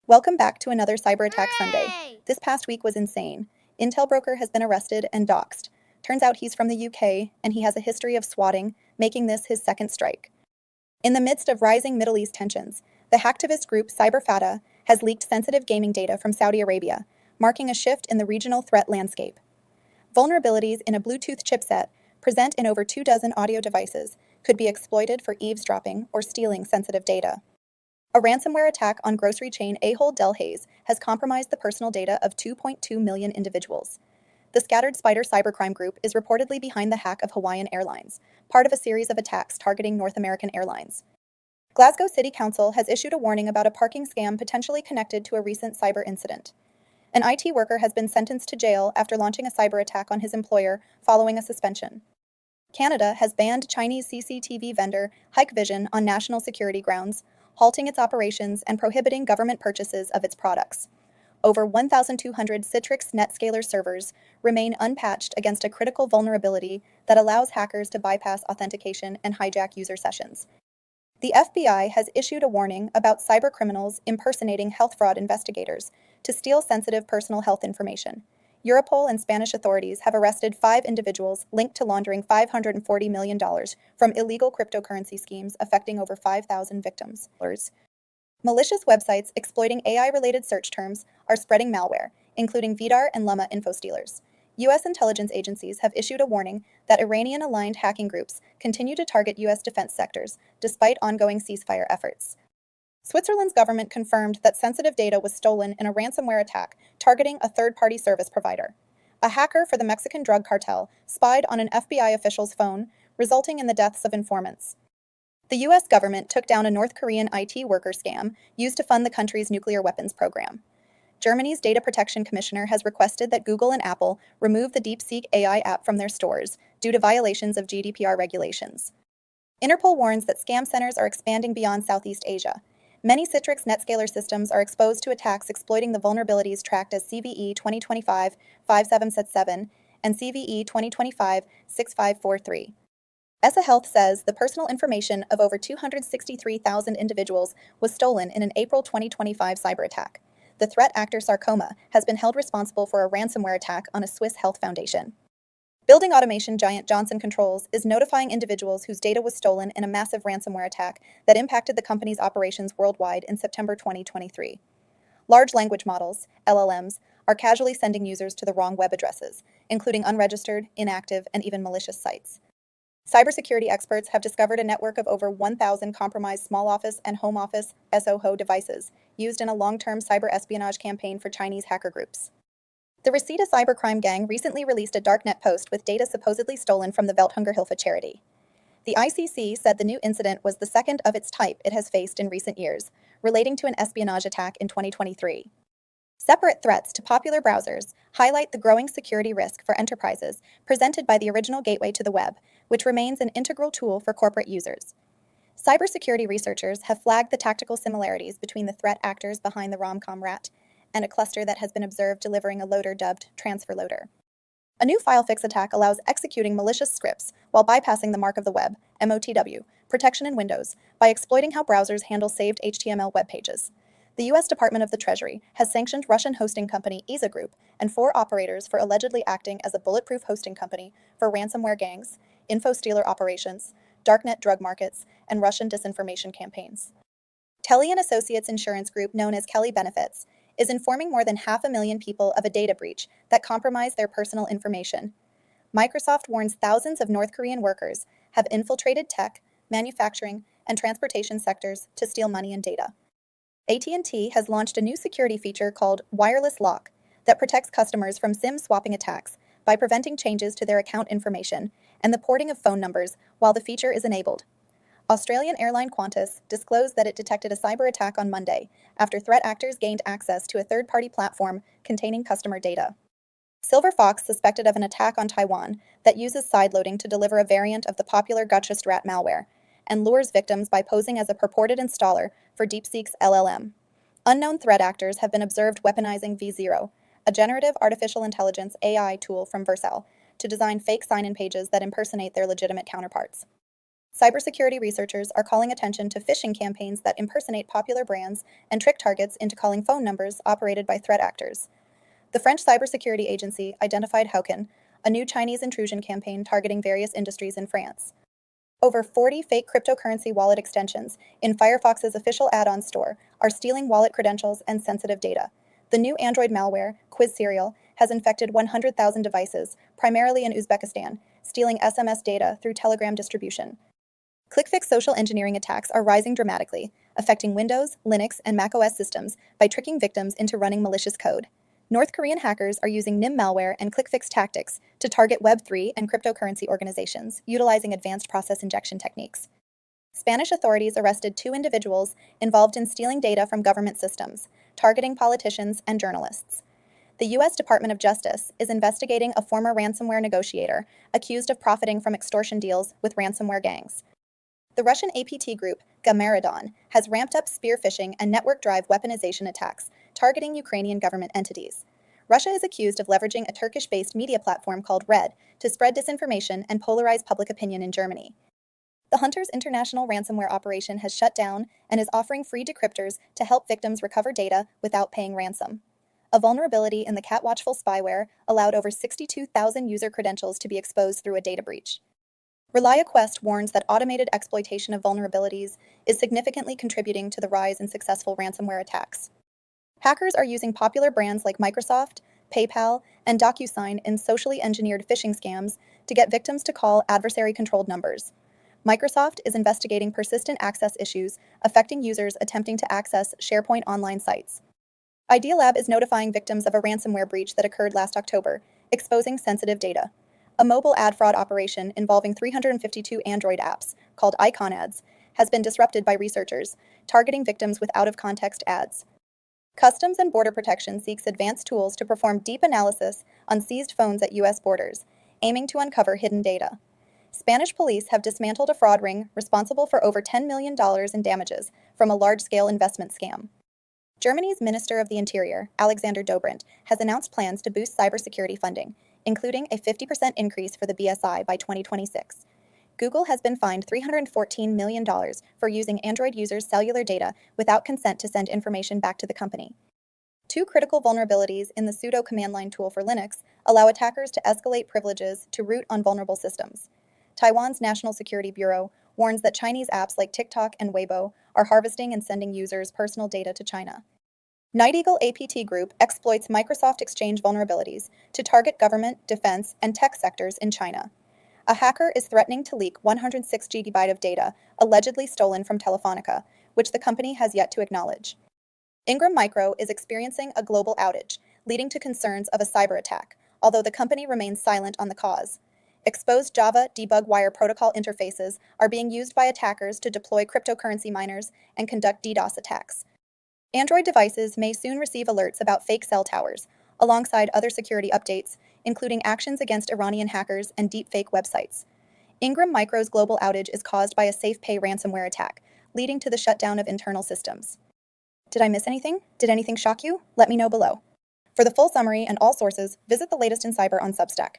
Welcome back to another Cyber Attack Sunday. Hooray! This past week was insane. Intel broker has been arrested and doxxed. Turns out he's from the UK, and he has a history of swatting, making this his second strike. In the midst of rising Middle East tensions, the hacktivist group CyberFata has leaked sensitive gaming data from Saudi Arabia, marking a shift in the regional threat landscape. Vulnerabilities in a Bluetooth chipset, present in over 24 audio devices, could be exploited for eavesdropping or stealing sensitive data. A ransomware attack on grocery chain Ahold Delhaize has compromised the personal data of 2.2 million individuals. The Scattered Spider cybercrime group is reportedly behind the hack of Hawaiian Airlines, part of a series of attacks targeting North American airlines. Glasgow City Council has issued a warning about a parking scam potentially connected to a recent cyber incident. An IT worker has been sentenced to jail after launching a cyber attack on his employer following a suspension. Canada has banned Chinese CCTV vendor Hikvision on national security grounds, halting its operations and prohibiting government purchases of its products. Over 1,200 Citrix NetScaler servers remain unpatched against a critical vulnerability that allows hackers to bypass authentication and hijack user sessions. The FBI has issued a warning about cybercriminals impersonating health fraud investigators to steal sensitive personal health information. Europol and Spanish authorities have arrested 5 individuals linked to laundering $540 million from illegal cryptocurrency schemes affecting over 5,000 victims. Malicious websites exploiting AI-related search terms are spreading malware, including Vidar and Llama info stealers. U.S. intelligence agencies have issued a warning that Iranian-aligned hacking groups continue to target U.S. defense sectors, despite ongoing ceasefire efforts. Switzerland's government confirmed that sensitive data was stolen in a ransomware attack targeting a third-party service provider. A hacker for the Mexican drug cartel spied on an FBI official's phone, resulting in the deaths of informants. The U.S. government took down a North Korean IT worker scam used to fund the country's nuclear weapons program. Germany's Data Protection Commissioner has requested that Google and Apple remove the DeepSeek AI app from their stores due to violations of GDPR regulations. Interpol warns that scam centers are expanding beyond Southeast Asia. Many Citrix NetScaler systems are exposed to attacks exploiting the vulnerabilities tracked as CVE 2025-5777 and CVE 2025-6543. ESA Health says the personal information of over 263,000 individuals was stolen in an April 2025 cyber attack. The threat actor Sarcoma has been held responsible for a ransomware attack on a Swiss health foundation. Building automation giant Johnson Controls is notifying individuals whose data was stolen in a massive ransomware attack that impacted the company's operations worldwide in September 2023. Large language models, LLMs, are casually sending users to the wrong web addresses, including unregistered, inactive, and even malicious sites. Cybersecurity experts have discovered a network of over 1,000 compromised small office and home office SOHO devices used in a long-term cyber espionage campaign for Chinese hacker groups. The Reseda cybercrime gang recently released a darknet post with data supposedly stolen from the Welthungerhilfe charity. The ICC said the new incident was the second of its type it has faced in recent years, relating to an espionage attack in 2023. Separate threats to popular browsers highlight the growing security risk for enterprises presented by the original gateway to the web, which remains an integral tool for corporate users. Cybersecurity researchers have flagged the tactical similarities between the threat actors behind the Rom-Com rat and a cluster that has been observed delivering a loader dubbed transfer loader. A new file fix attack allows executing malicious scripts while bypassing the mark of the web, MOTW, protection in Windows, by exploiting how browsers handle saved HTML web pages. The U.S. Department of the Treasury has sanctioned Russian hosting company ESA Group and 4 operators for allegedly acting as a bulletproof hosting company for ransomware gangs, info stealer operations, darknet drug markets, and Russian disinformation campaigns. Telly & Associates insurance group known as Kelly Benefits is informing more than 500,000 people of a data breach that compromised their personal information. Microsoft warns thousands of North Korean workers have infiltrated tech, manufacturing, and transportation sectors to steal money and data. AT&T has launched a new security feature called Wireless Lock that protects customers from SIM swapping attacks by preventing changes to their account information and the porting of phone numbers while the feature is enabled. Australian airline Qantas disclosed that it detected a cyber attack on Monday after threat actors gained access to a third-party platform containing customer data. Silver Fox suspected of an attack on Taiwan that uses sideloading to deliver a variant of the popular Gutchest rat malware and lures victims by posing as a purported installer for DeepSeek's LLM. Unknown threat actors have been observed weaponizing V0, a generative artificial intelligence AI tool from Vercel, to design fake sign-in pages that impersonate their legitimate counterparts. Cybersecurity researchers are calling attention to phishing campaigns that impersonate popular brands and trick targets into calling phone numbers operated by threat actors. The French cybersecurity agency identified Houken, a new Chinese intrusion campaign targeting various industries in France. Over 40 fake cryptocurrency wallet extensions in Firefox's official add-on store are stealing wallet credentials and sensitive data. The new Android malware, Quiz Serial, has infected 100,000 devices, primarily in Uzbekistan, stealing SMS data through Telegram distribution. Click-fix social engineering attacks are rising dramatically, affecting Windows, Linux, and macOS systems by tricking victims into running malicious code. North Korean hackers are using NIM malware and click-fix tactics to target Web3 and cryptocurrency organizations, utilizing advanced process injection techniques. Spanish authorities arrested 2 individuals involved in stealing data from government systems, targeting politicians and journalists. The U.S. Department of Justice is investigating a former ransomware negotiator accused of profiting from extortion deals with ransomware gangs. The Russian APT group, Gamaredon, has ramped up spear phishing and network drive weaponization attacks, targeting Ukrainian government entities. Russia is accused of leveraging a Turkish-based media platform called Red to spread disinformation and polarize public opinion in Germany. The Hunters International ransomware operation has shut down and is offering free decryptors to help victims recover data without paying ransom. A vulnerability in the Catwatchful spyware allowed over 62,000 user credentials to be exposed through a data breach. ReliaQuest warns that automated exploitation of vulnerabilities is significantly contributing to the rise in successful ransomware attacks. Hackers are using popular brands like Microsoft, PayPal, and DocuSign in socially engineered phishing scams to get victims to call adversary-controlled numbers. Microsoft is investigating persistent access issues affecting users attempting to access SharePoint online sites. Idealab is notifying victims of a ransomware breach that occurred last October, exposing sensitive data. A mobile ad fraud operation involving 352 Android apps, called Icon Ads, has been disrupted by researchers, targeting victims with out-of-context ads. Customs and Border Protection seeks advanced tools to perform deep analysis on seized phones at U.S. borders, aiming to uncover hidden data. Spanish police have dismantled a fraud ring responsible for over $10 million in damages from a large-scale investment scam. Germany's Minister of the Interior, Alexander Dobrindt, has announced plans to boost cybersecurity funding, including a 50% increase for the BSI by 2026. Google has been fined $314 million for using Android users' cellular data without consent to send information back to the company. 2 critical vulnerabilities in the sudo command line tool for Linux allow attackers to escalate privileges to root on vulnerable systems. Taiwan's National Security Bureau warns that Chinese apps like TikTok and Weibo are harvesting and sending users' personal data to China. Night Eagle APT Group exploits Microsoft Exchange vulnerabilities to target government, defense, and tech sectors in China. A hacker is threatening to leak 106 GB of data allegedly stolen from Telefonica, which the company has yet to acknowledge. Ingram Micro is experiencing a global outage, leading to concerns of a cyber attack, although the company remains silent on the cause. Exposed Java debug wire protocol interfaces are being used by attackers to deploy cryptocurrency miners and conduct DDoS attacks. Android devices may soon receive alerts about fake cell towers, alongside other security updates, including actions against Iranian hackers and deepfake websites. Ingram Micro's global outage is caused by a SafePay ransomware attack, leading to the shutdown of internal systems. Did I miss anything? Did anything shock you? Let me know below. For the full summary and all sources, visit the latest in cyber on Substack.